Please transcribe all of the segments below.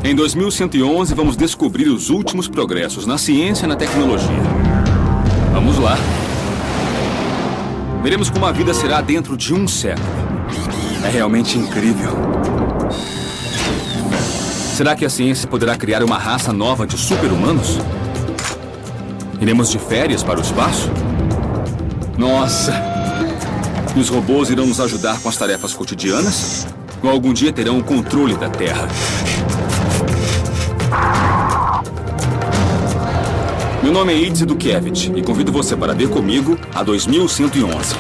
Em 2111, vamos descobrir os últimos progressos na ciência e na tecnologia. Vamos lá. Veremos como a vida será dentro de um século. É realmente incrível. Será que a ciência poderá criar uma raça nova de super-humanos? Iremos de férias para o espaço? Nossa! E os robôs irão nos ajudar com as tarefas cotidianas? Ou algum dia terão o controle da Terra? Meu nome é Idze Dukevich e convido você para ver comigo a 2111.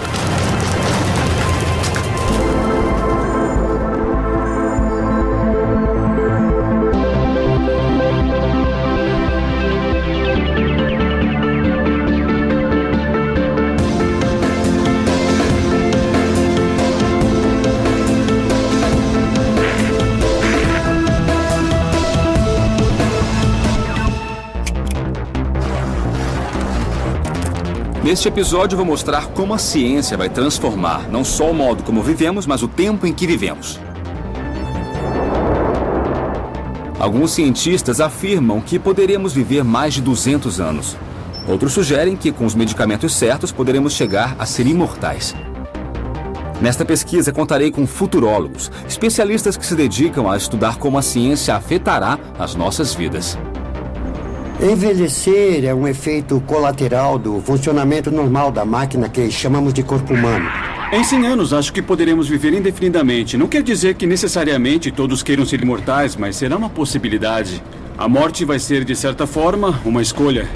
Neste episódio, vou mostrar como a ciência vai transformar não só o modo como vivemos, mas o tempo em que vivemos. Alguns cientistas afirmam que poderemos viver mais de 200 anos. Outros sugerem que, com os medicamentos certos, poderemos chegar a ser imortais. Nesta pesquisa, contarei com futurólogos, especialistas que se dedicam a estudar como a ciência afetará as nossas vidas. Envelhecer é um efeito colateral do funcionamento normal da máquina que chamamos de corpo humano. Em 100 anos, acho que poderemos viver indefinidamente. Não quer dizer que necessariamente todos queiram ser imortais, mas será uma possibilidade. A morte vai ser, de certa forma, uma escolha.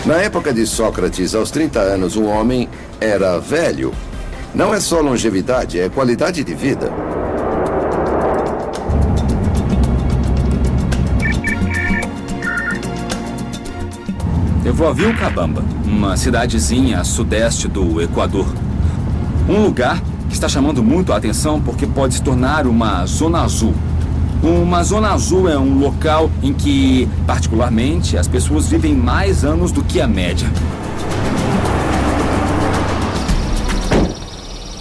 Na época de Sócrates, aos 30 anos, um homem era velho. Não é só longevidade, é qualidade de vida. Eu vou a Vilcabamba, uma cidadezinha a sudeste do Equador. Um lugar que está chamando muito a atenção porque pode se tornar uma zona azul. Uma zona azul é um local em que, particularmente, as pessoas vivem mais anos do que a média.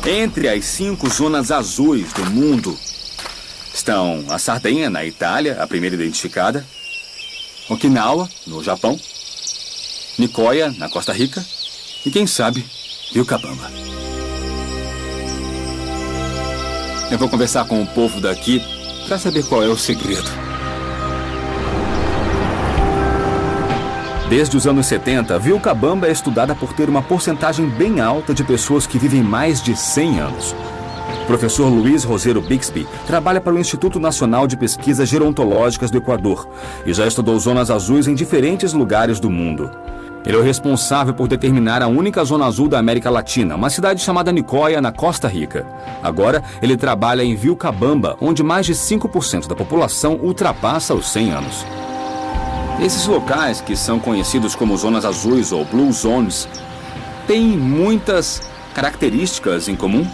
Entre as 5 zonas azuis do mundo estão a Sardenha, na Itália, a primeira identificada, Okinawa, no Japão, Nicoya, na Costa Rica, e quem sabe, Vilcabamba. Eu vou conversar com o povo daqui para saber qual é o segredo. Desde os anos 70, Vilcabamba é estudada por ter uma porcentagem bem alta de pessoas que vivem mais de 100 anos. O professor Luiz Roseiro Bixby trabalha para o Instituto Nacional de Pesquisas Gerontológicas do Equador e já estudou zonas azuis em diferentes lugares do mundo. Ele é o responsável por determinar a única zona azul da América Latina, uma cidade chamada Nicoya, na Costa Rica. Agora, ele trabalha em Vilcabamba, onde mais de 5% da população ultrapassa os 100 anos. Esses locais, que são conhecidos como zonas azuis ou blue zones, têm muitas características em comum?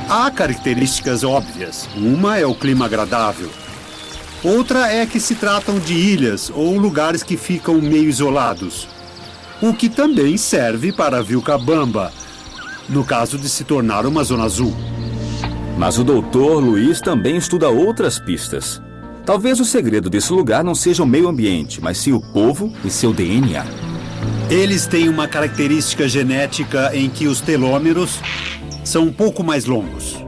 Há características óbvias. Uma é o clima agradável. Outra é que se tratam de ilhas ou lugares que ficam meio isolados. O que também serve para Vilcabamba, no caso de se tornar uma zona azul. Mas o doutor Luiz também estuda outras pistas. Talvez o segredo desse lugar não seja o meio ambiente, mas sim o povo e seu DNA. Eles têm uma característica genética em que os telômeros são um pouco mais longos.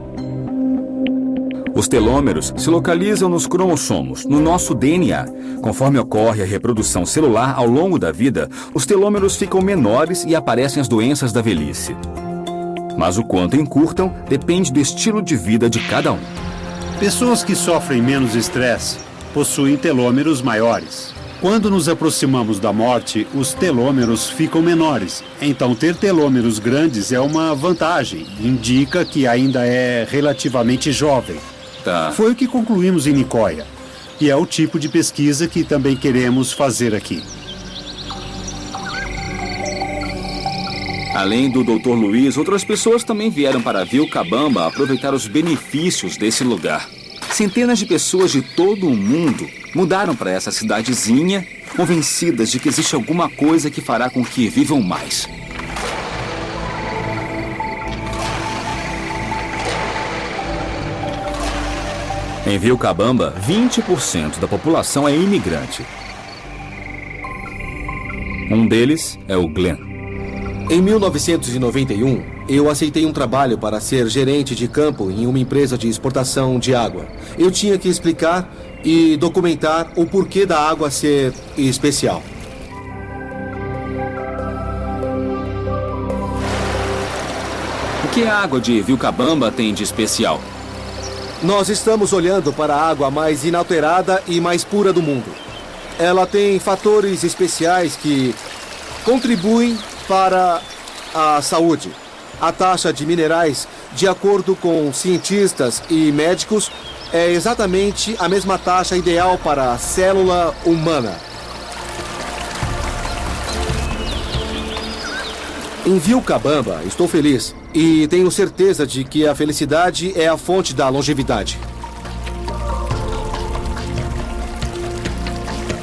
Os telômeros se localizam nos cromossomos, no nosso DNA. Conforme ocorre a reprodução celular ao longo da vida, os telômeros ficam menores e aparecem as doenças da velhice. Mas o quanto encurtam depende do estilo de vida de cada um. Pessoas que sofrem menos estresse possuem telômeros maiores. Quando nos aproximamos da morte, os telômeros ficam menores. Então, ter telômeros grandes é uma vantagem. Indica que ainda é relativamente jovem. Tá. Foi o que concluímos em Nicoya. E é o tipo de pesquisa que também queremos fazer aqui. Além do Dr. Luiz, outras pessoas também vieram para Vilcabamba aproveitar os benefícios desse lugar. Centenas de pessoas de todo o mundo mudaram para essa cidadezinha, convencidas de que existe alguma coisa que fará com que vivam mais. Em Vilcabamba, 20% da população é imigrante. Um deles é o Glenn. Em 1991, eu aceitei um trabalho para ser gerente de campo em uma empresa de exportação de água. Eu tinha que explicar e documentar o porquê da água ser especial. O que a água de Vilcabamba tem de especial? Nós estamos olhando para a água mais inalterada e mais pura do mundo. Ela tem fatores especiais que contribuem para a saúde. A taxa de minerais, de acordo com cientistas e médicos, é exatamente a mesma taxa ideal para a célula humana. Em Vilcabamba, estou feliz e tenho certeza de que a felicidade é a fonte da longevidade.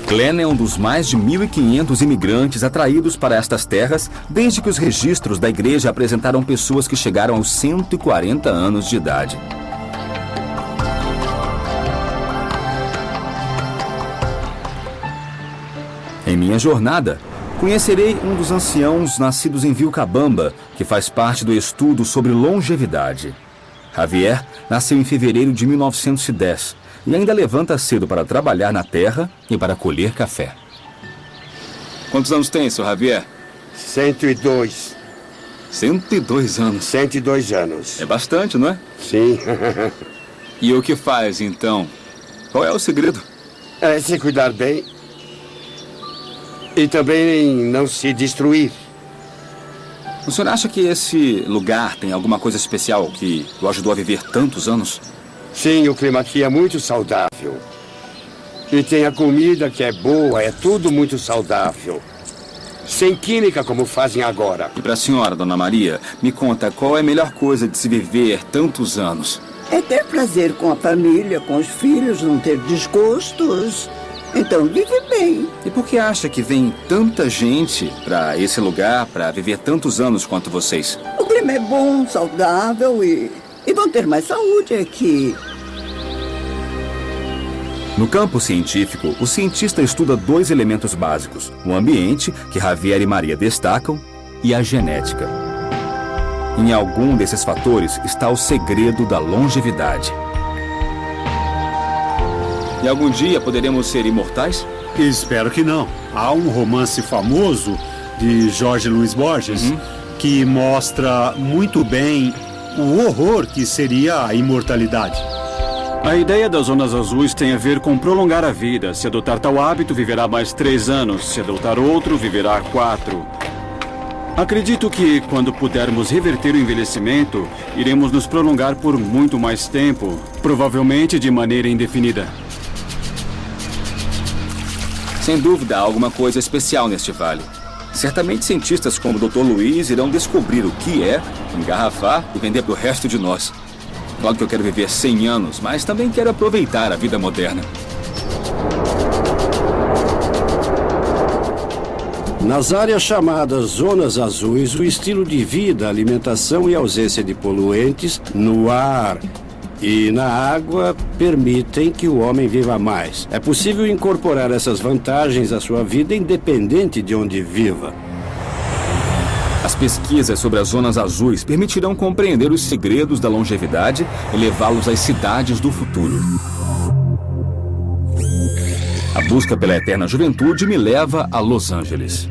Glenn é um dos mais de 1.500 imigrantes atraídos para estas terras desde que os registros da igreja apresentaram pessoas que chegaram aos 140 anos de idade. Em minha jornada, conhecerei um dos anciãos nascidos em Vilcabamba, que faz parte do estudo sobre longevidade. Javier nasceu em fevereiro de 1910 e ainda levanta cedo para trabalhar na terra e para colher café. Quantos anos tem, seu Javier? 102. 102 anos. 102 anos. É bastante, não é? Sim. E o que faz, então? Qual é o segredo? É se cuidar bem e também não se destruir. O senhor acha que esse lugar tem alguma coisa especial que o ajudou a viver tantos anos? Sim, o clima aqui é muito saudável. E tem a comida que é boa, é tudo muito saudável. Sem química como fazem agora. E para a senhora, Dona Maria, me conta qual é a melhor coisa de se viver tantos anos? É ter prazer com a família, com os filhos, não ter desgostos. Então vive bem. E por que acha que vem tanta gente para esse lugar para viver tantos anos quanto vocês? O clima é bom, saudável e vão ter mais saúde aqui. No campo científico, o cientista estuda dois elementos básicos: o ambiente, que Javier e Maria destacam, e a genética. Em algum desses fatores está o segredo da longevidade. E algum dia poderemos ser imortais? Espero que não. Há um romance famoso de Jorge Luiz Borges que mostra muito bem o horror que seria a imortalidade. A ideia das zonas azuis tem a ver com prolongar a vida. Se adotar tal hábito, viverá mais 3 anos. Se adotar outro, viverá 4. Acredito que, quando pudermos reverter o envelhecimento, iremos nos prolongar por muito mais tempo, provavelmente de maneira indefinida. Sem dúvida, há alguma coisa especial neste vale. Certamente cientistas como o Dr. Luiz irão descobrir o que é, engarrafar e vender para o resto de nós. Claro que eu quero viver 100 anos, mas também quero aproveitar a vida moderna. Nas áreas chamadas zonas azuis, o estilo de vida, alimentação e ausência de poluentes no ar e na água permitem que o homem viva mais. É possível incorporar essas vantagens à sua vida independente de onde viva. As pesquisas sobre as zonas azuis permitirão compreender os segredos da longevidade e levá-los às cidades do futuro. A busca pela eterna juventude me leva a Los Angeles.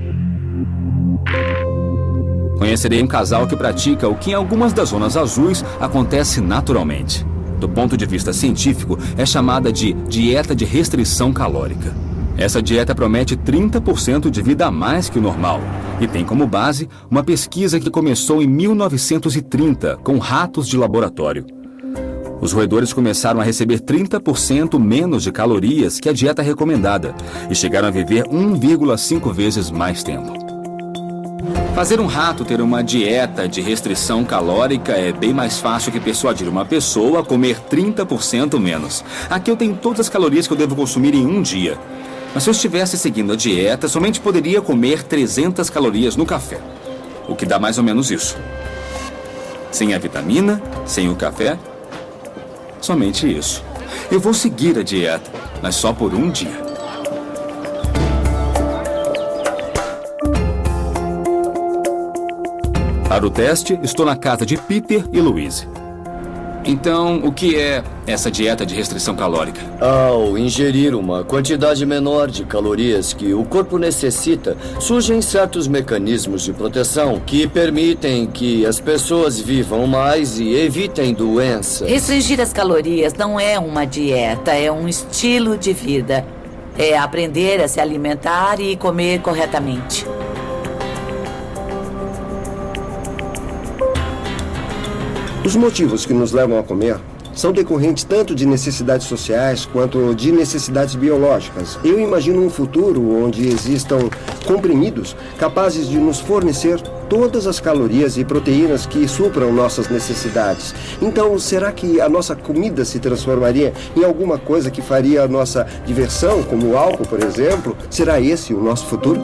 Conhecerei um casal que pratica o que em algumas das zonas azuis acontece naturalmente. Do ponto de vista científico, é chamada de dieta de restrição calórica. Essa dieta promete 30% de vida a mais que o normal e tem como base uma pesquisa que começou em 1930 com ratos de laboratório. Os roedores começaram a receber 30% menos de calorias que a dieta recomendada e chegaram a viver 1,5 vezes mais tempo. Fazer um rato ter uma dieta de restrição calórica é bem mais fácil que persuadir uma pessoa a comer 30% menos. Aqui eu tenho todas as calorias que eu devo consumir em um dia. Mas se eu estivesse seguindo a dieta, somente poderia comer 300 calorias no café. O que dá mais ou menos isso. Sem a vitamina, sem o café, somente isso. Eu vou seguir a dieta, mas só por um dia. Para o teste, estou na casa de Peter e Louise. Então, o que é essa dieta de restrição calórica? Ao ingerir uma quantidade menor de calorias que o corpo necessita, surgem certos mecanismos de proteção que permitem que as pessoas vivam mais e evitem doenças. Restringir as calorias não é uma dieta, é um estilo de vida. É aprender a se alimentar e comer corretamente. Os motivos que nos levam a comer são decorrentes tanto de necessidades sociais quanto de necessidades biológicas. Eu imagino um futuro onde existam comprimidos capazes de nos fornecer todas as calorias e proteínas que supram nossas necessidades. Então, será que a nossa comida se transformaria em alguma coisa que faria a nossa diversão, como o álcool, por exemplo? Será esse o nosso futuro?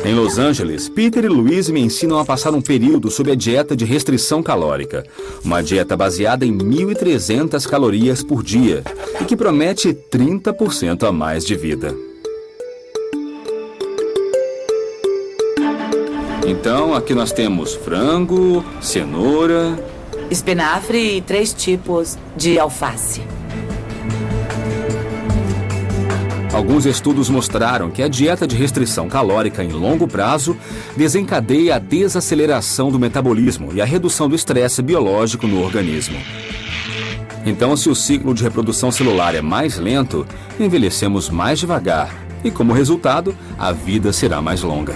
Em Los Angeles, Peter e Louise me ensinam a passar um período sob a dieta de restrição calórica. Uma dieta baseada em 1.300 calorias por dia e que promete 30% a mais de vida. Então, aqui nós temos frango, cenoura, espinafre e 3 tipos de alface. Alguns estudos mostraram que a dieta de restrição calórica em longo prazo desencadeia a desaceleração do metabolismo e a redução do estresse biológico no organismo. Então, se o ciclo de reprodução celular é mais lento, envelhecemos mais devagar e, como resultado, a vida será mais longa.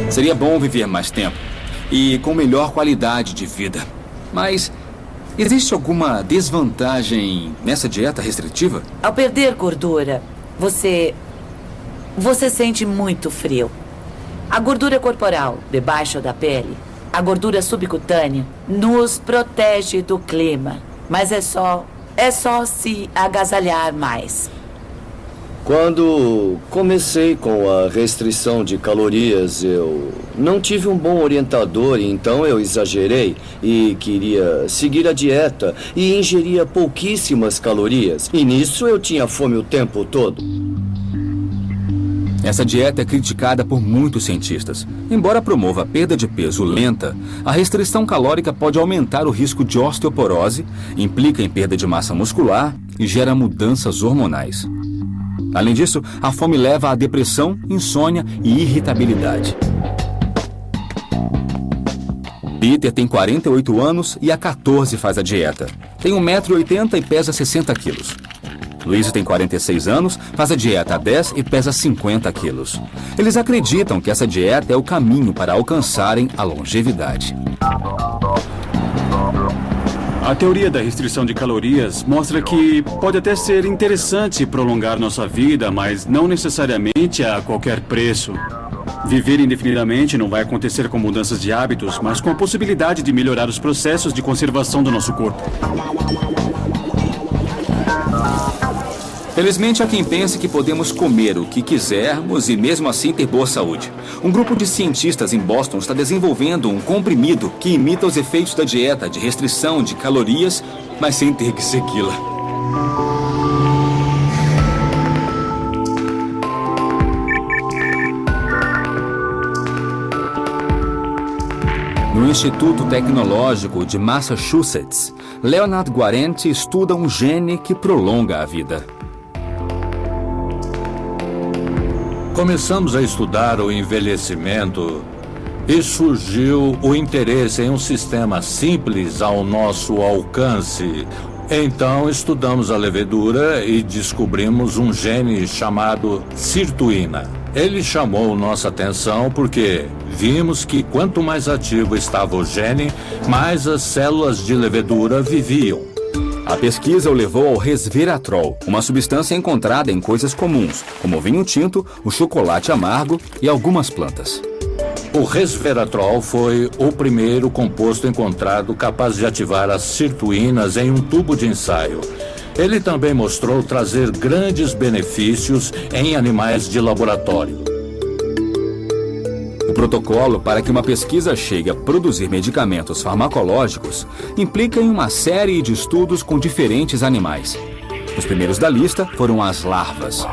Seria bom viver mais tempo e com melhor qualidade de vida, mas existe alguma desvantagem nessa dieta restritiva? Ao perder gordura, você sente muito frio. A gordura corporal, debaixo da pele, a gordura subcutânea, nos protege do clima. Mas é só se agasalhar mais. Quando comecei com a restrição de calorias, eu não tive um bom orientador, então eu exagerei e queria seguir a dieta e ingeria pouquíssimas calorias. E nisso eu tinha fome o tempo todo. Essa dieta é criticada por muitos cientistas. Embora promova a perda de peso lenta, a restrição calórica pode aumentar o risco de osteoporose, implica em perda de massa muscular e gera mudanças hormonais. Além disso, a fome leva à depressão, insônia e irritabilidade. Peter tem 48 anos e há 14 faz a dieta. Tem 1,80 m e pesa 60 quilos. Louise tem 46 anos, faz a dieta há 10 e pesa 50 quilos. Eles acreditam que essa dieta é o caminho para alcançarem a longevidade. A teoria da restrição de calorias mostra que pode até ser interessante prolongar nossa vida, mas não necessariamente a qualquer preço. Viver indefinidamente não vai acontecer com mudanças de hábitos, mas com a possibilidade de melhorar os processos de conservação do nosso corpo. Felizmente, há quem pense que podemos comer o que quisermos e mesmo assim ter boa saúde. Um grupo de cientistas em Boston está desenvolvendo um comprimido que imita os efeitos da dieta de restrição de calorias, mas sem ter que segui-la. No Instituto Tecnológico de Massachusetts, Leonard Guarente estuda um gene que prolonga a vida. Começamos a estudar o envelhecimento e surgiu o interesse em um sistema simples ao nosso alcance. Então estudamos a levedura e descobrimos um gene chamado sirtuína. Ele chamou nossa atenção porque vimos que quanto mais ativo estava o gene, mais as células de levedura viviam. A pesquisa o levou ao resveratrol, uma substância encontrada em coisas comuns, como o vinho tinto, o chocolate amargo e algumas plantas. O resveratrol foi o primeiro composto encontrado capaz de ativar as sirtuínas em um tubo de ensaio. Ele também mostrou trazer grandes benefícios em animais de laboratório. O protocolo para que uma pesquisa chegue a produzir medicamentos farmacológicos implica em uma série de estudos com diferentes animais. Os primeiros da lista foram as larvas.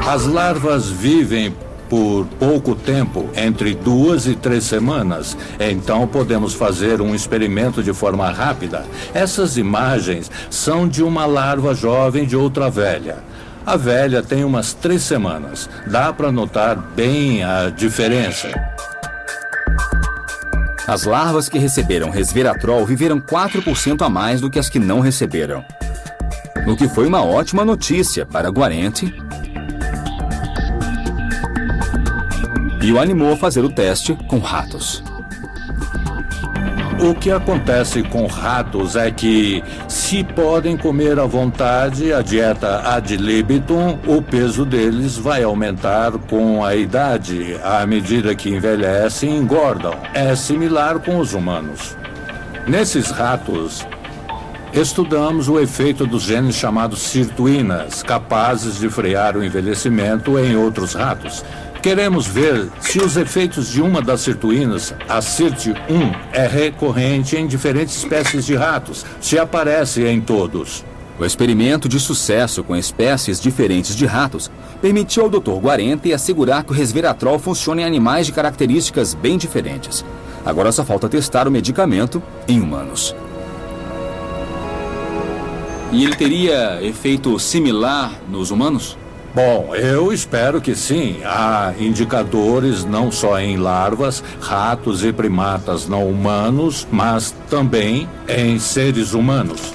As larvas vivem por pouco tempo, entre 2 e 3 semanas. Então podemos fazer um experimento de forma rápida. Essas imagens são de uma larva jovem de outra velha. A velha tem umas 3 semanas. Dá para notar bem a diferença. As larvas que receberam resveratrol viveram 4% a mais do que as que não receberam. O que foi uma ótima notícia para Guarente e o animou a fazer o teste com ratos. O que acontece com ratos é que, se podem comer à vontade a dieta ad libitum, o peso deles vai aumentar com a idade. À medida que envelhecem, engordam. É similar com os humanos. Nesses ratos, estudamos o efeito dos genes chamados sirtuínas, capazes de frear o envelhecimento em outros ratos. Queremos ver se os efeitos de uma das sirtuínas, a SIRT1, é recorrente em diferentes espécies de ratos, se aparece em todos. O experimento de sucesso com espécies diferentes de ratos permitiu ao Dr. Guarente assegurar que o resveratrol funciona em animais de características bem diferentes. Agora só falta testar o medicamento em humanos. E ele teria efeito similar nos humanos? Bom, eu espero que sim. Há indicadores não só em larvas, ratos e primatas não humanos, mas também em seres humanos.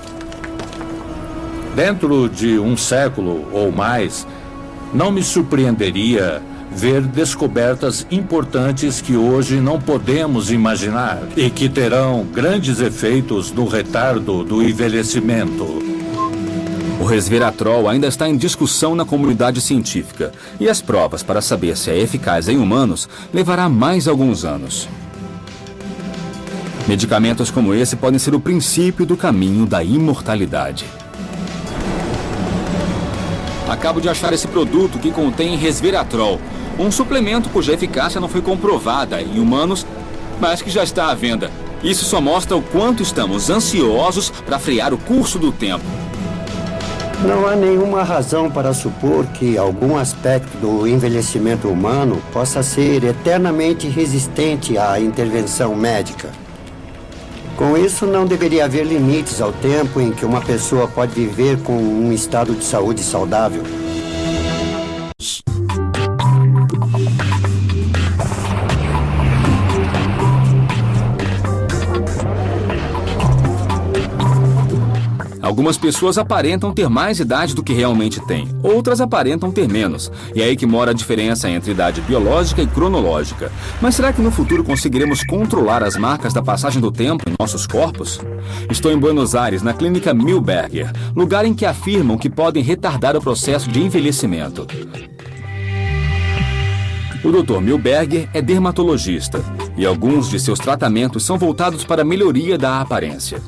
Dentro de um século ou mais, não me surpreenderia ver descobertas importantes que hoje não podemos imaginar e que terão grandes efeitos no retardo do envelhecimento. O resveratrol ainda está em discussão na comunidade científica e as provas para saber se é eficaz em humanos levará mais alguns anos. Medicamentos como esse podem ser o princípio do caminho da imortalidade. Acabo de achar esse produto que contém resveratrol, um suplemento cuja eficácia não foi comprovada em humanos, mas que já está à venda. Isso só mostra o quanto estamos ansiosos para frear o curso do tempo. Não há nenhuma razão para supor que algum aspecto do envelhecimento humano possa ser eternamente resistente à intervenção médica. Com isso, não deveria haver limites ao tempo em que uma pessoa pode viver com um estado de saúde saudável. Algumas pessoas aparentam ter mais idade do que realmente têm, outras aparentam ter menos. E é aí que mora a diferença entre idade biológica e cronológica. Mas será que no futuro conseguiremos controlar as marcas da passagem do tempo em nossos corpos? Estou em Buenos Aires, na clínica Milberger, lugar em que afirmam que podem retardar o processo de envelhecimento. O Dr. Milberger é dermatologista e alguns de seus tratamentos são voltados para a melhoria da aparência.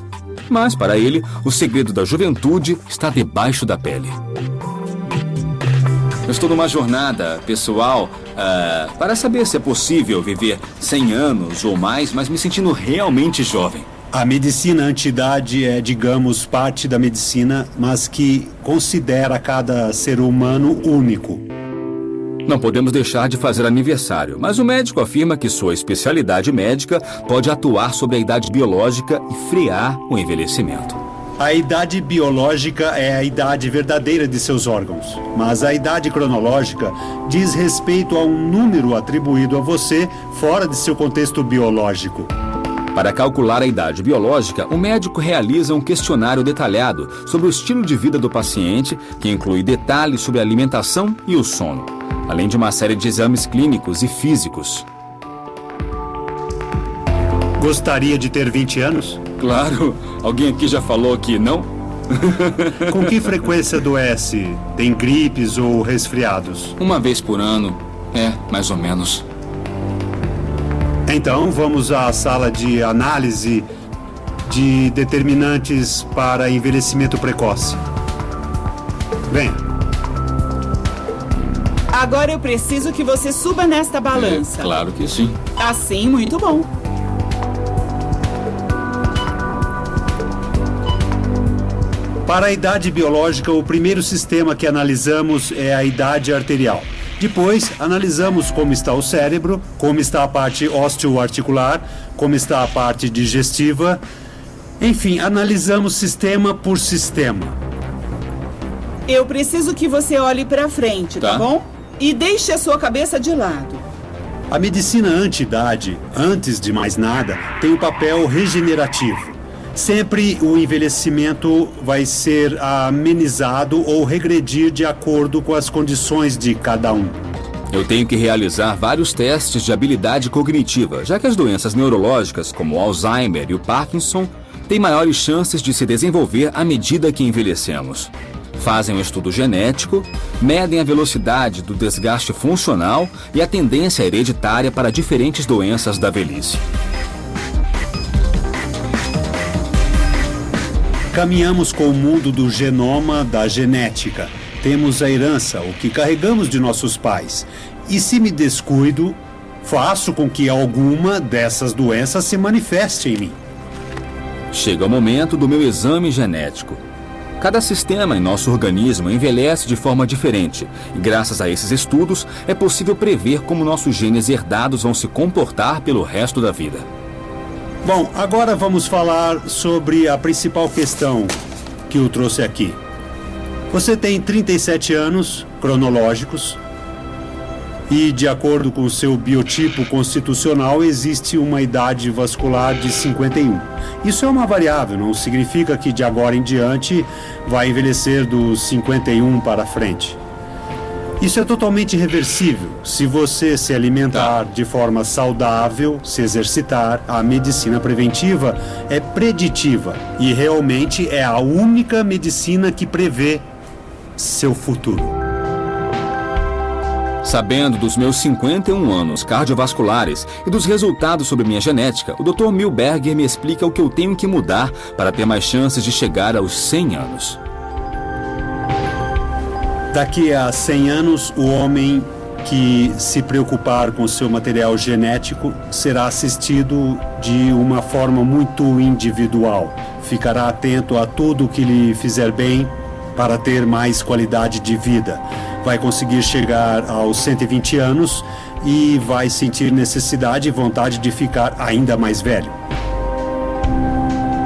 Mas, para ele, o segredo da juventude está debaixo da pele. Eu estou numa jornada pessoal para saber se é possível viver 100 anos ou mais, mas me sentindo realmente jovem. A medicina anti-idade é, digamos, parte da medicina, mas que considera cada ser humano único. Não podemos deixar de fazer aniversário, mas o médico afirma que sua especialidade médica pode atuar sobre a idade biológica e frear o envelhecimento. A idade biológica é a idade verdadeira de seus órgãos, mas a idade cronológica diz respeito a um número atribuído a você fora de seu contexto biológico. Para calcular a idade biológica, o médico realiza um questionário detalhado sobre o estilo de vida do paciente, que inclui detalhes sobre a alimentação e o sono, além de uma série de exames clínicos e físicos. Gostaria de ter 20 anos? Claro. Alguém aqui já falou que não? Com que frequência adoece? Tem gripes ou resfriados? Uma vez por ano. Mais ou menos. Então, vamos à sala de análise de determinantes para envelhecimento precoce. Venha. Agora eu preciso que você suba nesta balança. Claro que sim. Assim, muito bom. Para a idade biológica, o primeiro sistema que analisamos é a idade arterial. Depois, analisamos como está o cérebro, como está a parte osteoarticular, como está a parte digestiva. Enfim, analisamos sistema por sistema. Eu preciso que você olhe para frente, tá bom? E deixe a sua cabeça de lado. A medicina anti-idade, antes de mais nada, tem um papel regenerativo. Sempre o envelhecimento vai ser amenizado ou regredir de acordo com as condições de cada um. Eu tenho que realizar vários testes de habilidade cognitiva, já que as doenças neurológicas, como o Alzheimer e o Parkinson, têm maiores chances de se desenvolver à medida que envelhecemos. Fazem um estudo genético, medem a velocidade do desgaste funcional e a tendência hereditária para diferentes doenças da velhice. Caminhamos com o mundo do genoma, da genética. Temos a herança, o que carregamos de nossos pais. E se me descuido, faço com que alguma dessas doenças se manifeste em mim. Chega o momento do meu exame genético. Cada sistema em nosso organismo envelhece de forma diferente, e graças a esses estudos é possível prever como nossos genes herdados vão se comportar pelo resto da vida. Bom, agora vamos falar sobre a principal questão que eu trouxe aqui. Você tem 37 anos cronológicos e, de acordo com o seu biotipo constitucional, existe uma idade vascular de 51. Isso é uma variável, não significa que de agora em diante vai envelhecer dos 51 para frente. Isso é totalmente reversível. Se você se alimentar de forma saudável, se exercitar, a medicina preventiva é preditiva e realmente é a única medicina que prevê seu futuro. Sabendo dos meus 51 anos cardiovasculares e dos resultados sobre minha genética, o Dr. Milberger me explica o que eu tenho que mudar para ter mais chances de chegar aos 100 anos. Daqui a 100 anos, o homem que se preocupar com seu material genético será assistido de uma forma muito individual. Ficará atento a tudo que lhe fizer bem para ter mais qualidade de vida. Vai conseguir chegar aos 120 anos e vai sentir necessidade e vontade de ficar ainda mais velho.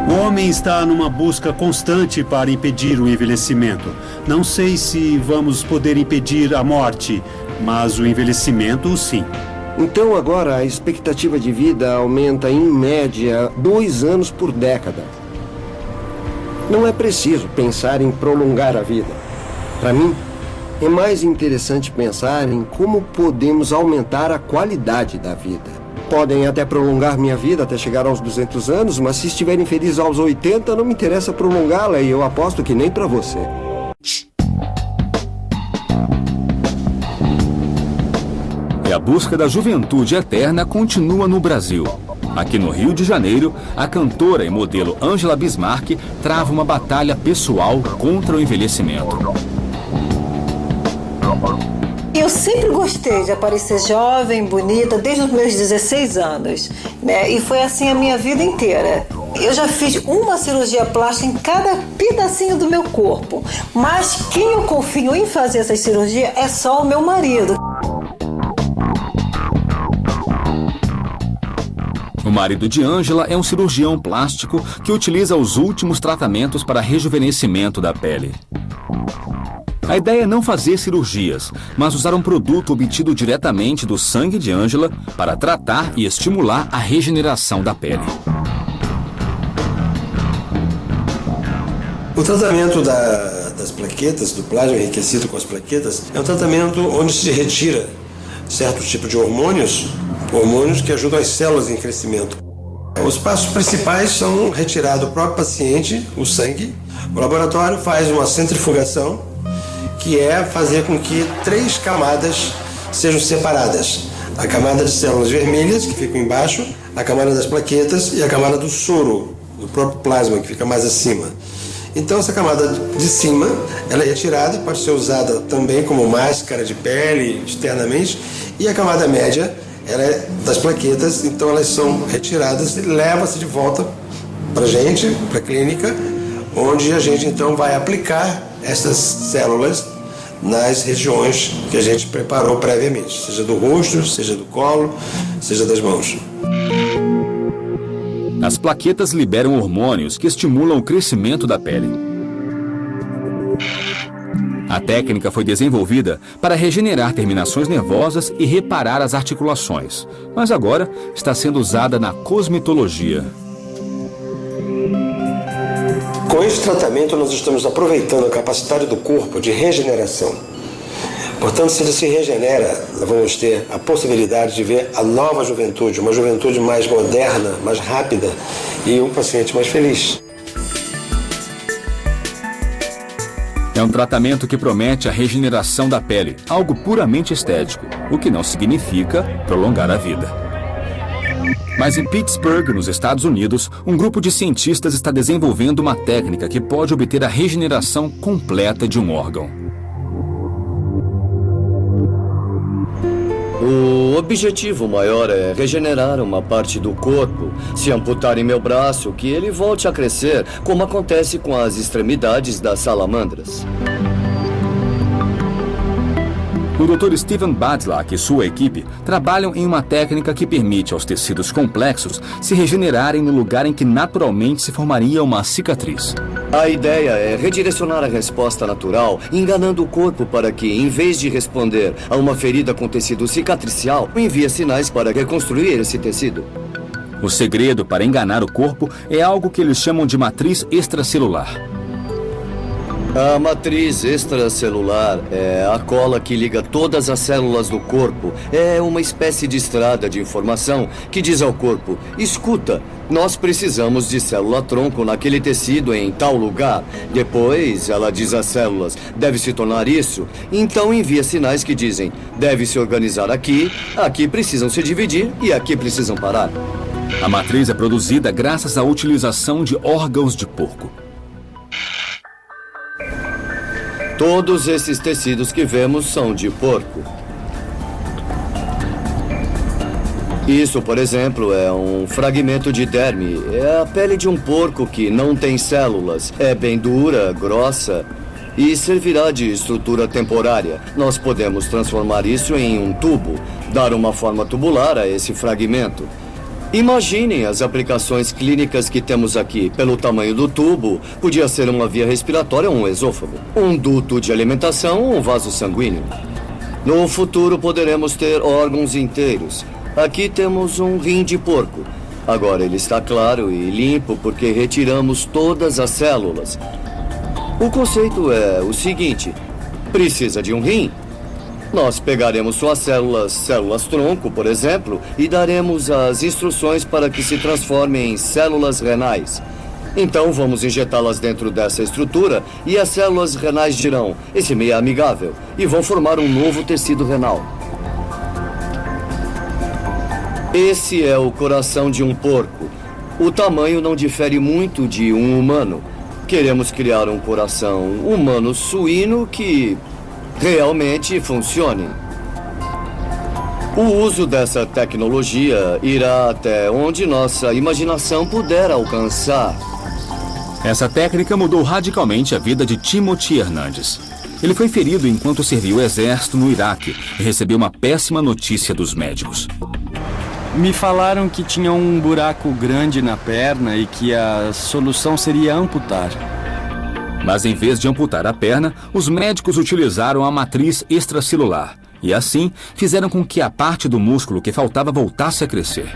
O homem está numa busca constante para impedir o envelhecimento. Não sei se vamos poder impedir a morte, mas o envelhecimento, sim. Então agora a expectativa de vida aumenta em média 2 anos por década. Não é preciso pensar em prolongar a vida. Para mim, é mais interessante pensar em como podemos aumentar a qualidade da vida. Podem até prolongar minha vida até chegar aos 200 anos, mas se estiverem felizes aos 80, não me interessa prolongá-la e eu aposto que nem para você. E a busca da juventude eterna continua no Brasil. Aqui no Rio de Janeiro, a cantora e modelo Angela Bismarck trava uma batalha pessoal contra o envelhecimento. Eu sempre gostei de aparecer jovem, bonita, desde os meus 16 anos, né? E foi assim a minha vida inteira. Eu já fiz uma cirurgia plástica em cada pedacinho do meu corpo, mas quem eu confio em fazer essa cirurgia é só o meu marido. O marido de Angela é um cirurgião plástico que utiliza os últimos tratamentos para rejuvenescimento da pele. A ideia é não fazer cirurgias, mas usar um produto obtido diretamente do sangue de Angela para tratar e estimular a regeneração da pele. O tratamento das plaquetas, do plasma enriquecido com as plaquetas, é um tratamento onde se retira certo tipo de hormônios que ajudam as células em crescimento. Os passos principais são retirar do próprio paciente o sangue. O laboratório faz uma centrifugação, que é fazer com que 3 camadas sejam separadas. A camada de células vermelhas, que ficam embaixo, a camada das plaquetas e a camada do soro, do próprio plasma, que fica mais acima. Então essa camada de cima, ela é retirada, pode ser usada também como máscara de pele externamente, e a camada média, ela é das plaquetas, então elas são retiradas e leva-se de volta para a gente, para a clínica, onde a gente então vai aplicar essas células nas regiões que a gente preparou previamente, seja do rosto, seja do colo, seja das mãos. As plaquetas liberam hormônios que estimulam o crescimento da pele. A técnica foi desenvolvida para regenerar terminações nervosas e reparar as articulações, mas agora está sendo usada na cosmetologia. Com esse tratamento, nós estamos aproveitando a capacidade do corpo de regeneração. Portanto, se ele se regenera, nós vamos ter a possibilidade de ver a nova juventude, uma juventude mais moderna, mais rápida e um paciente mais feliz. É um tratamento que promete a regeneração da pele, algo puramente estético, o que não significa prolongar a vida. Mas em Pittsburgh, nos Estados Unidos, um grupo de cientistas está desenvolvendo uma técnica que pode obter a regeneração completa de um órgão. O objetivo maior é regenerar uma parte do corpo. Se amputarem meu braço, que ele volte a crescer, como acontece com as extremidades das salamandras. O Dr. Steven Badlak e sua equipe trabalham em uma técnica que permite aos tecidos complexos se regenerarem no lugar em que naturalmente se formaria uma cicatriz. A ideia é redirecionar a resposta natural, enganando o corpo para que, em vez de responder a uma ferida com tecido cicatricial, envie sinais para reconstruir esse tecido. O segredo para enganar o corpo é algo que eles chamam de matriz extracelular. A matriz extracelular é a cola que liga todas as células do corpo. É uma espécie de estrada de informação que diz ao corpo: escuta, nós precisamos de célula-tronco naquele tecido em tal lugar. Depois, ela diz às células: deve se tornar isso. Então envia sinais que dizem: deve se organizar aqui, aqui precisam se dividir e aqui precisam parar. A matriz é produzida graças à utilização de órgãos de porco. Todos esses tecidos que vemos são de porco. Isso, por exemplo, é um fragmento de derme. É a pele de um porco que não tem células. É bem dura, grossa e servirá de estrutura temporária. Nós podemos transformar isso em um tubo, dar uma forma tubular a esse fragmento. Imaginem as aplicações clínicas que temos aqui. Pelo tamanho do tubo, podia ser uma via respiratória ou um esôfago, um duto de alimentação ou um vaso sanguíneo. No futuro, poderemos ter órgãos inteiros. Aqui temos um rim de porco. Agora ele está claro e limpo porque retiramos todas as células. O conceito é o seguinte: precisa de um rim? Nós pegaremos suas células-tronco, por exemplo, e daremos as instruções para que se transformem em células renais. Então vamos injetá-las dentro dessa estrutura e as células renais dirão: esse meio é amigável, e vão formar um novo tecido renal. Esse é o coração de um porco. O tamanho não difere muito de um humano. Queremos criar um coração humano suíno que realmente funcione. O uso dessa tecnologia irá até onde nossa imaginação puder alcançar. Essa técnica mudou radicalmente a vida de Timothy Hernandes. Ele foi ferido enquanto serviu o exército no Iraque e recebeu uma péssima notícia dos médicos. Me falaram que tinha um buraco grande na perna e que a solução seria amputar. Mas em vez de amputar a perna, os médicos utilizaram a matriz extracelular e assim fizeram com que a parte do músculo que faltava voltasse a crescer.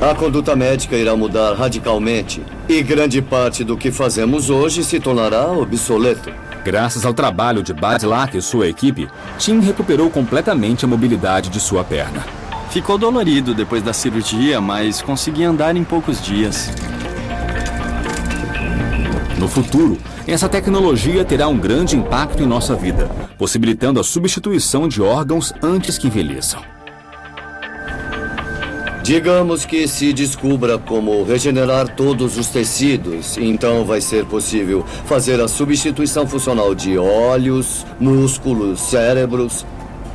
A conduta médica irá mudar radicalmente e grande parte do que fazemos hoje se tornará obsoleto. Graças ao trabalho de Badlak e sua equipe, Tim recuperou completamente a mobilidade de sua perna. Ficou dolorido depois da cirurgia, mas consegui andar em poucos dias. No futuro, essa tecnologia terá um grande impacto em nossa vida, possibilitando a substituição de órgãos antes que envelheçam. Digamos que se descubra como regenerar todos os tecidos, então vai ser possível fazer a substituição funcional de olhos, músculos, cérebros.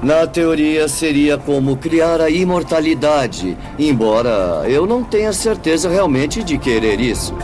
Na teoria, seria como criar a imortalidade, embora eu não tenha certeza realmente de querer isso.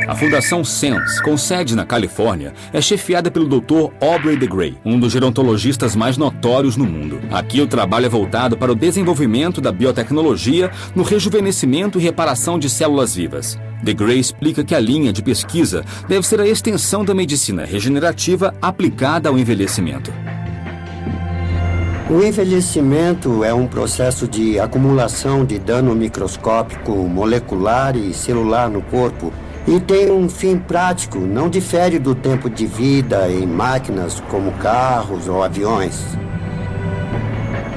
A Fundação SENS, com sede na Califórnia, é chefiada pelo Dr. Aubrey de Grey, um dos gerontologistas mais notórios no mundo. Aqui o trabalho é voltado para o desenvolvimento da biotecnologia no rejuvenescimento e reparação de células vivas. De Grey explica que a linha de pesquisa deve ser a extensão da medicina regenerativa aplicada ao envelhecimento. O envelhecimento é um processo de acumulação de dano microscópico, molecular e celular no corpo. E tem um fim prático, não difere do tempo de vida em máquinas como carros ou aviões.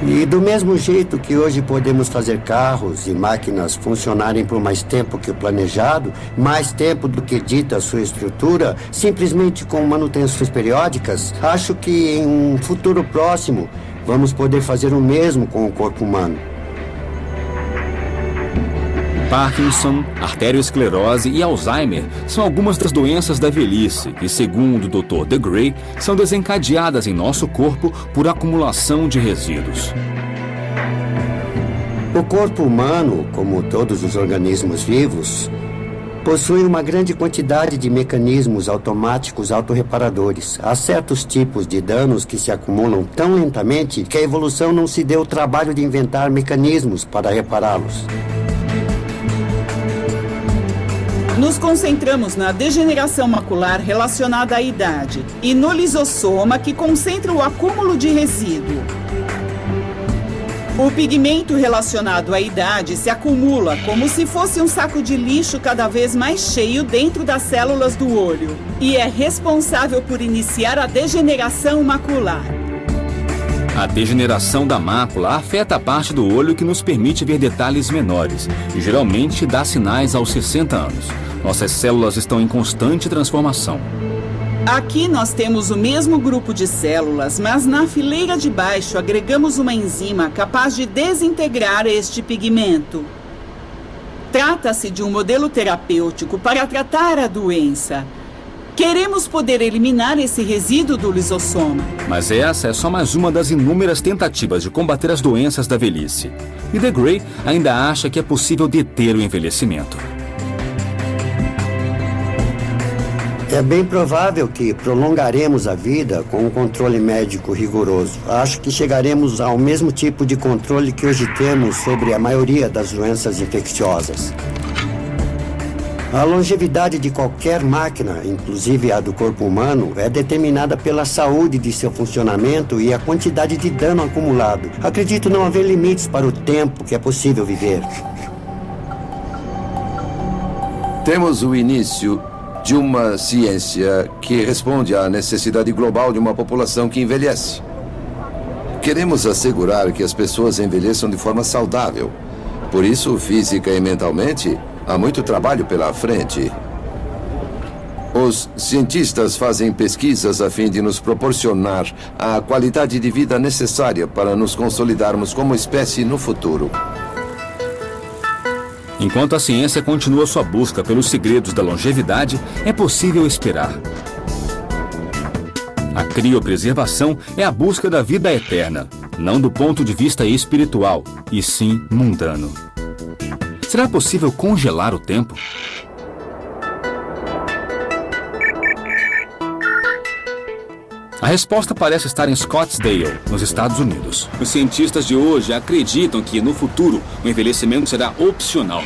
E do mesmo jeito que hoje podemos fazer carros e máquinas funcionarem por mais tempo que o planejado, mais tempo do que dita sua estrutura, simplesmente com manutenções periódicas, acho que em um futuro próximo vamos poder fazer o mesmo com o corpo humano. Parkinson, arteriosclerose e Alzheimer são algumas das doenças da velhice que, segundo o Dr. de Grey, são desencadeadas em nosso corpo por acumulação de resíduos. O corpo humano, como todos os organismos vivos, possui uma grande quantidade de mecanismos automáticos autorreparadores. Há certos tipos de danos que se acumulam tão lentamente que a evolução não se deu o trabalho de inventar mecanismos para repará-los. Nos concentramos na degeneração macular relacionada à idade e no lisossoma, que concentra o acúmulo de resíduo. O pigmento relacionado à idade se acumula como se fosse um saco de lixo cada vez mais cheio dentro das células do olho e é responsável por iniciar a degeneração macular. A degeneração da mácula afeta a parte do olho que nos permite ver detalhes menores e geralmente dá sinais aos 60 anos. Nossas células estão em constante transformação. Aqui nós temos o mesmo grupo de células, mas na fileira de baixo agregamos uma enzima capaz de desintegrar este pigmento. Trata-se de um modelo terapêutico para tratar a doença. Queremos poder eliminar esse resíduo do lisossoma. Mas essa é só mais uma das inúmeras tentativas de combater as doenças da velhice. E de Grey ainda acha que é possível deter o envelhecimento. É bem provável que prolongaremos a vida com um controle médico rigoroso. Acho que chegaremos ao mesmo tipo de controle que hoje temos sobre a maioria das doenças infecciosas. A longevidade de qualquer máquina, inclusive a do corpo humano, é determinada pela saúde de seu funcionamento e a quantidade de dano acumulado. Acredito não haver limites para o tempo que é possível viver. Temos o início de uma ciência que responde à necessidade global de uma população que envelhece. Queremos assegurar que as pessoas envelheçam de forma saudável. Por isso, física e mentalmente, há muito trabalho pela frente. Os cientistas fazem pesquisas a fim de nos proporcionar a qualidade de vida necessária para nos consolidarmos como espécie no futuro. Enquanto a ciência continua sua busca pelos segredos da longevidade, é possível esperar. A criopreservação é a busca da vida eterna, não do ponto de vista espiritual, e sim mundano. Será possível congelar o tempo? A resposta parece estar em Scottsdale, nos Estados Unidos. Os cientistas de hoje acreditam que, no futuro, o envelhecimento será opcional.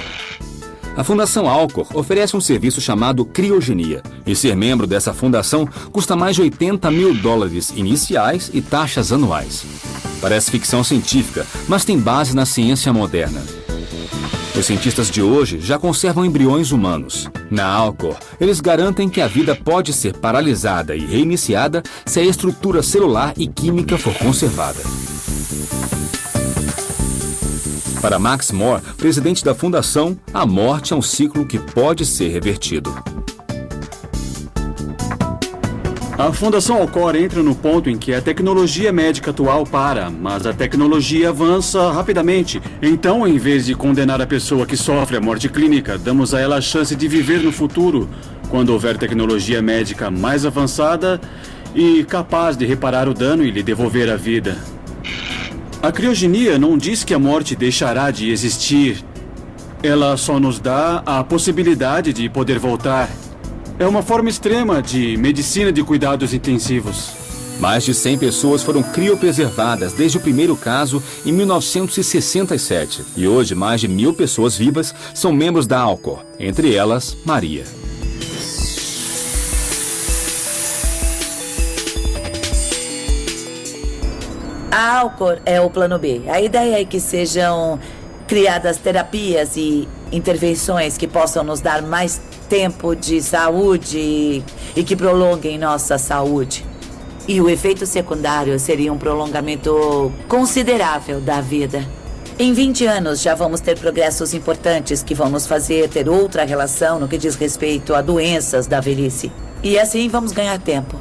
A Fundação Alcor oferece um serviço chamado criogenia, e ser membro dessa fundação custa mais de $80 mil iniciais e taxas anuais. Parece ficção científica, mas tem base na ciência moderna. Os cientistas de hoje já conservam embriões humanos. Na Alcor, eles garantem que a vida pode ser paralisada e reiniciada se a estrutura celular e química for conservada. Para Max More, presidente da fundação, a morte é um ciclo que pode ser revertido. A Fundação Alcor entra no ponto em que a tecnologia médica atual para, mas a tecnologia avança rapidamente. Então, em vez de condenar a pessoa que sofre a morte clínica, damos a ela a chance de viver no futuro, quando houver tecnologia médica mais avançada e capaz de reparar o dano e lhe devolver a vida. A criogenia não diz que a morte deixará de existir. Ela só nos dá a possibilidade de poder voltar. É uma forma extrema de medicina de cuidados intensivos. Mais de 100 pessoas foram criopreservadas desde o primeiro caso em 1967. E hoje, mais de 1.000 pessoas vivas são membros da Alcor, entre elas, Maria. A Alcor é o plano B. A ideia é que sejam criadas terapias e intervenções que possam nos dar mais tempo de saúde e que prolonguem nossa saúde. E o efeito secundário seria um prolongamento considerável da vida. Em 20 anos já vamos ter progressos importantes que vão nos fazer ter outra relação no que diz respeito a doenças da velhice. E assim vamos ganhar tempo.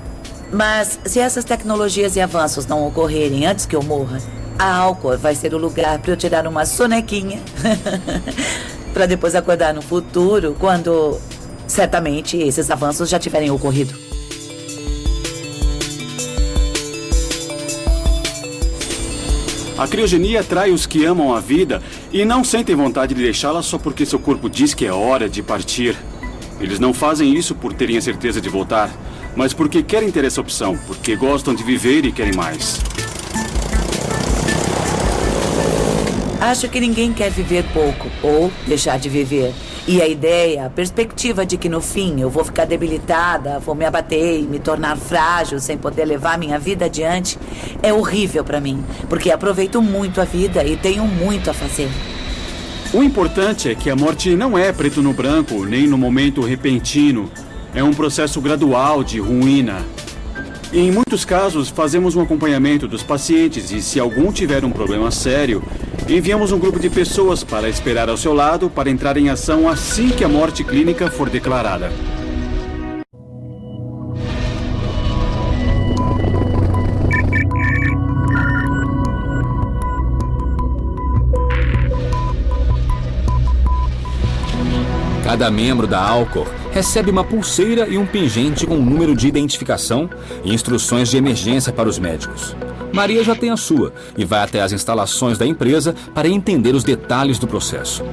Mas se essas tecnologias e avanços não ocorrerem antes que eu morra, a Alcor vai ser o lugar para eu tirar uma sonequinha para depois acordar no futuro, quando certamente esses avanços já tiverem ocorrido. A criogenia atrai os que amam a vida e não sentem vontade de deixá-la só porque seu corpo diz que é hora de partir. Eles não fazem isso por terem a certeza de voltar, mas porque querem ter essa opção, porque gostam de viver e querem mais. Acho que ninguém quer viver pouco ou deixar de viver. E a ideia, a perspectiva de que no fim eu vou ficar debilitada, vou me abater e me tornar frágil sem poder levar minha vida adiante, é horrível para mim, porque aproveito muito a vida e tenho muito a fazer. O importante é que a morte não é preto no branco, nem no momento repentino. É um processo gradual de ruína. Em muitos casos, fazemos um acompanhamento dos pacientes e, se algum tiver um problema sério, enviamos um grupo de pessoas para esperar ao seu lado para entrar em ação assim que a morte clínica for declarada. Cada membro da Alcor recebe uma pulseira e um pingente com um número de identificação e instruções de emergência para os médicos. Maria já tem a sua e vai até as instalações da empresa para entender os detalhes do processo.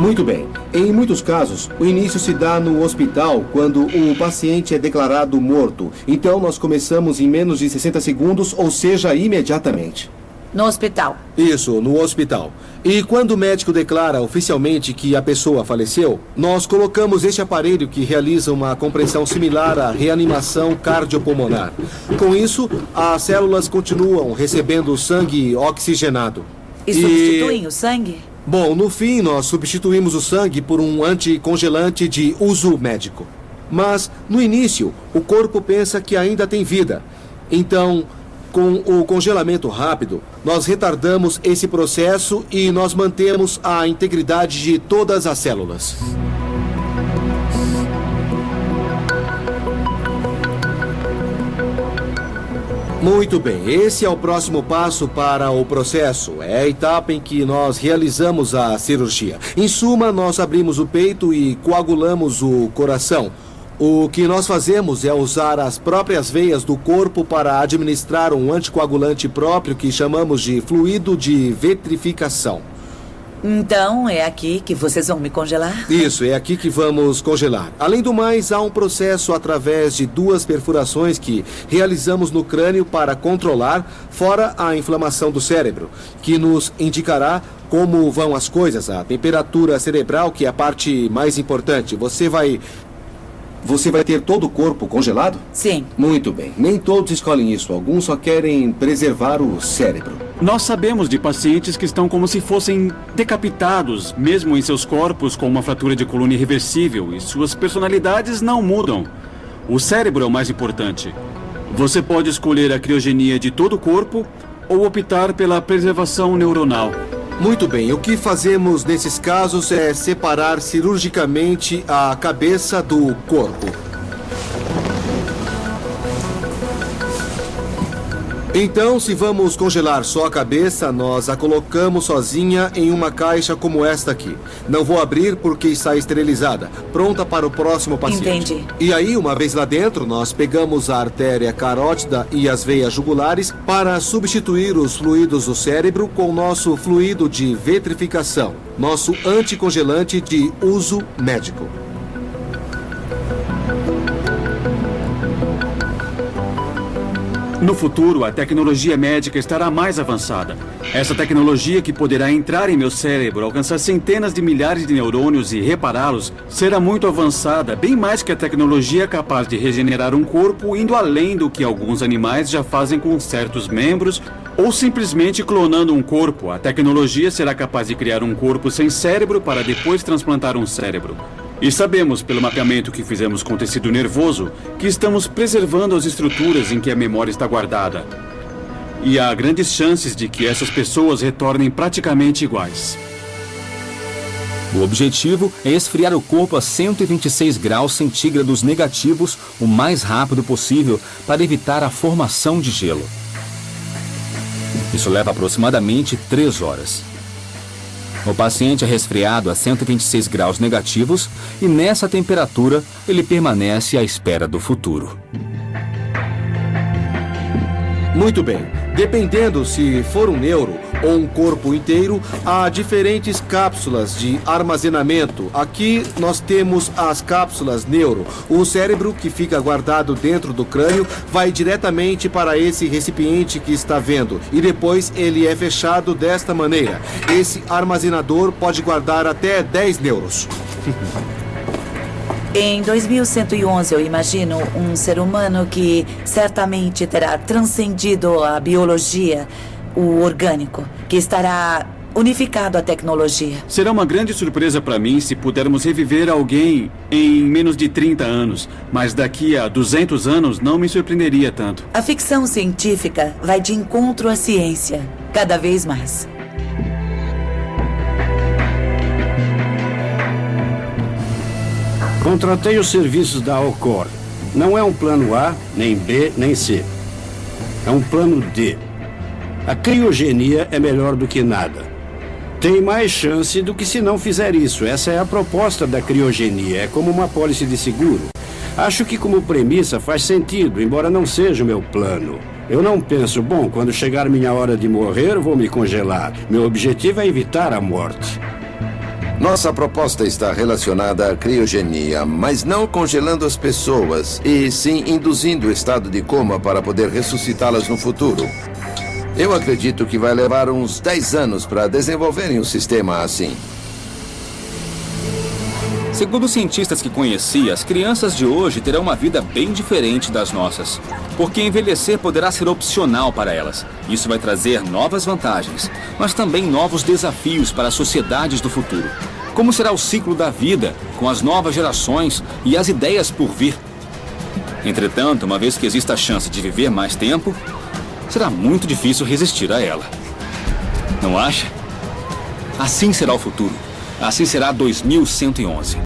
Muito bem. Em muitos casos, o início se dá no hospital quando o paciente é declarado morto. Então, nós começamos em menos de 60 segundos, ou seja, imediatamente. No hospital. Isso, no hospital. E quando o médico declara oficialmente que a pessoa faleceu, nós colocamos este aparelho que realiza uma compressão similar à reanimação cardiopulmonar. Com isso, as células continuam recebendo sangue oxigenado. E substituem o sangue? Bom, no fim, nós substituímos o sangue por um anticongelante de uso médico. Mas, no início, o corpo pensa que ainda tem vida. Então, com o congelamento rápido, nós retardamos esse processo e nós mantemos a integridade de todas as células. Muito bem, esse é o próximo passo para o processo. É a etapa em que nós realizamos a cirurgia. Em suma, nós abrimos o peito e coagulamos o coração. O que nós fazemos é usar as próprias veias do corpo para administrar um anticoagulante próprio que chamamos de fluido de vitrificação. Então, é aqui que vocês vão me congelar? Isso, é aqui que vamos congelar. Além do mais, há um processo através de 2 perfurações que realizamos no crânio para controlar, fora a inflamação do cérebro, que nos indicará como vão as coisas, a temperatura cerebral, que é a parte mais importante. Você vai ter todo o corpo congelado? Sim. Muito bem. Nem todos escolhem isso. Alguns só querem preservar o cérebro. Nós sabemos de pacientes que estão como se fossem decapitados, mesmo em seus corpos com uma fratura de coluna irreversível, e suas personalidades não mudam. O cérebro é o mais importante. Você pode escolher a criogenia de todo o corpo ou optar pela preservação neuronal. Muito bem, o que fazemos nesses casos é separar cirurgicamente a cabeça do corpo. Então, se vamos congelar só a cabeça, nós a colocamos sozinha em uma caixa como esta aqui. Não vou abrir porque está esterilizada, pronta para o próximo paciente. Entendi. E aí, uma vez lá dentro, nós pegamos a artéria carótida e as veias jugulares para substituir os fluidos do cérebro com nosso fluido de vitrificação, nosso anticongelante de uso médico. No futuro, a tecnologia médica estará mais avançada. Essa tecnologia que poderá entrar em meu cérebro, alcançar centenas de milhares de neurônios e repará-los, será muito avançada, bem mais que a tecnologia capaz de regenerar um corpo, indo além do que alguns animais já fazem com certos membros, ou simplesmente clonando um corpo. A tecnologia será capaz de criar um corpo sem cérebro para depois transplantar um cérebro. E sabemos, pelo mapeamento que fizemos com tecido nervoso, que estamos preservando as estruturas em que a memória está guardada. E há grandes chances de que essas pessoas retornem praticamente iguais. O objetivo é esfriar o corpo a 126 graus centígrados negativos o mais rápido possível para evitar a formação de gelo. Isso leva aproximadamente 3 horas. O paciente é resfriado a 126 graus negativos e nessa temperatura ele permanece à espera do futuro. Muito bem. Dependendo se for um neuro ou um corpo inteiro, há diferentes cápsulas de armazenamento. Aqui nós temos as cápsulas neuro. O cérebro, que fica guardado dentro do crânio, vai diretamente para esse recipiente que está vendo. E depois ele é fechado desta maneira. Esse armazenador pode guardar até 10 neuros. Em 2111, eu imagino um ser humano que certamente terá transcendido a biologia, o orgânico, que estará unificado à tecnologia. Será uma grande surpresa para mim se pudermos reviver alguém em menos de 30 anos, mas daqui a 200 anos não me surpreenderia tanto. A ficção científica vai de encontro à ciência, cada vez mais. Contratei os serviços da Alcor. Não é um plano A, nem B, nem C. É um plano D. A criogenia é melhor do que nada. Tem mais chance do que se não fizer isso. Essa é a proposta da criogenia. É como uma pólice de seguro. Acho que como premissa faz sentido, embora não seja o meu plano. Eu não penso, bom, quando chegar minha hora de morrer, vou me congelar. Meu objetivo é evitar a morte. Nossa proposta está relacionada à criogenia, mas não congelando as pessoas, e sim induzindo o estado de coma para poder ressuscitá-las no futuro. Eu acredito que vai levar uns 10 anos para desenvolverem um sistema assim. Segundo os cientistas que conheci, as crianças de hoje terão uma vida bem diferente das nossas, porque envelhecer poderá ser opcional para elas. Isso vai trazer novas vantagens, mas também novos desafios para as sociedades do futuro. Como será o ciclo da vida, com as novas gerações e as ideias por vir? Entretanto, uma vez que exista a chance de viver mais tempo, será muito difícil resistir a ela. Não acha? Assim será o futuro. Assim será 2111.